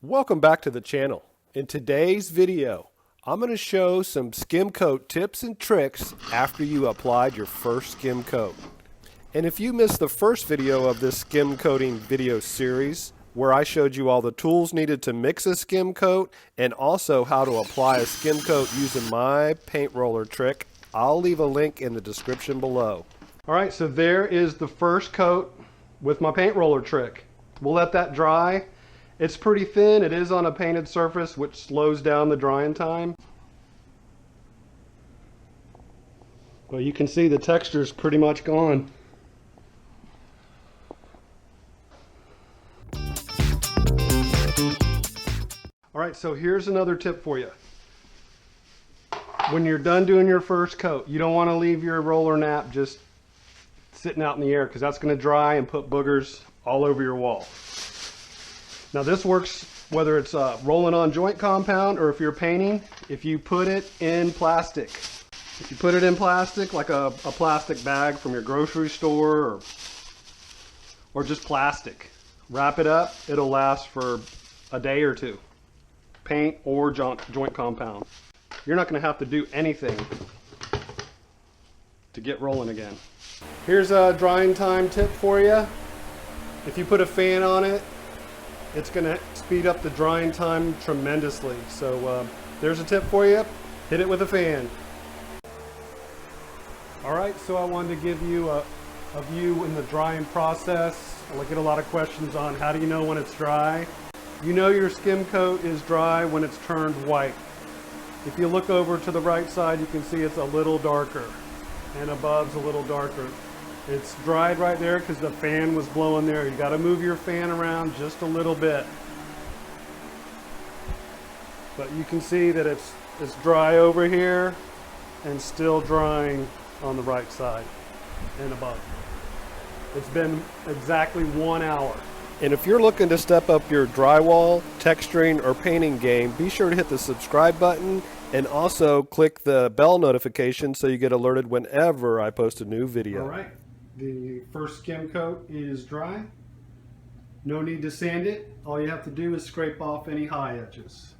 Welcome back to the channel. In today's video, I'm going to show some skim coat tips and tricks after you applied your first skim coat. And if you missed the first video of this skim coating video series, where I showed you all the tools needed to mix a skim coat and also how to apply a skim coat using my paint roller trick, I'll leave a link in the description below. Alright, so there is the first coat with my paint roller trick. We'll let that dry. It's pretty thin. It is on a painted surface, which slows down the drying time. But you can see the texture is pretty much gone. Alright, so here's another tip for you. When you're done doing your first coat, you don't want to leave your roller nap just sitting out in the air, because that's going to dry and put boogers all over your wall. Now this works whether it's rolling on joint compound or if you're painting. If you put it in plastic, like a plastic bag from your grocery store or just plastic, wrap it up, it'll last for a day or two. Paint or joint compound. You're not going to have to do anything to get rolling again. Here's a drying time tip for you. If you put a fan on it, it's going to speed up the drying time tremendously. So there's a tip for you. Hit it with a fan. Alright, so I wanted to give you a view in the drying process. I get a lot of questions on how do you know when it's dry. You know your skim coat is dry when it's turned white. If you look over to the right side, you can see it's a little darker, and above's a little darker. It's dried right there because the fan was blowing there. You got to move your fan around just a little bit. But you can see that it's dry over here and still drying on the right side and above. It's been exactly 1 hour. And if you're looking to step up your drywall, texturing, or painting game, be sure to hit the subscribe button and also click the bell notification so you get alerted whenever I post a new video. All right, the first skim coat is dry. No need to sand it. All you have to do is scrape off any high edges.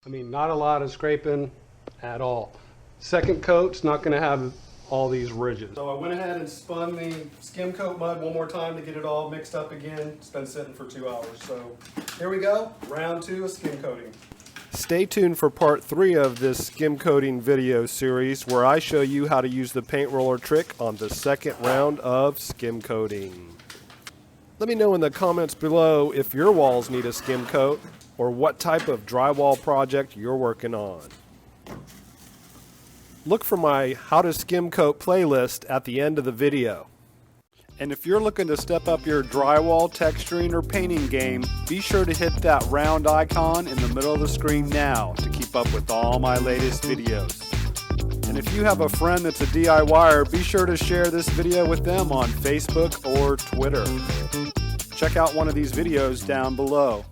I mean, not a lot of scraping at all. Second coat's not going to have all these ridges. So I went ahead and spun the skim coat mud one more time to get it all mixed up again. It's been sitting for 2 hours. So here we go, round 2 of skim coating. Stay tuned for part 3 of this skim coating video series, where I show you how to use the paint roller trick on the second round of skim coating. Let me know in the comments below if your walls need a skim coat, or what type of drywall project you're working on. Look for my How to Skim Coat playlist at the end of the video. And if you're looking to step up your drywall, texturing, or painting game, be sure to hit that round icon in the middle of the screen now to keep up with all my latest videos. And if you have a friend that's a DIYer, be sure to share this video with them on Facebook or Twitter. Check out one of these videos down below.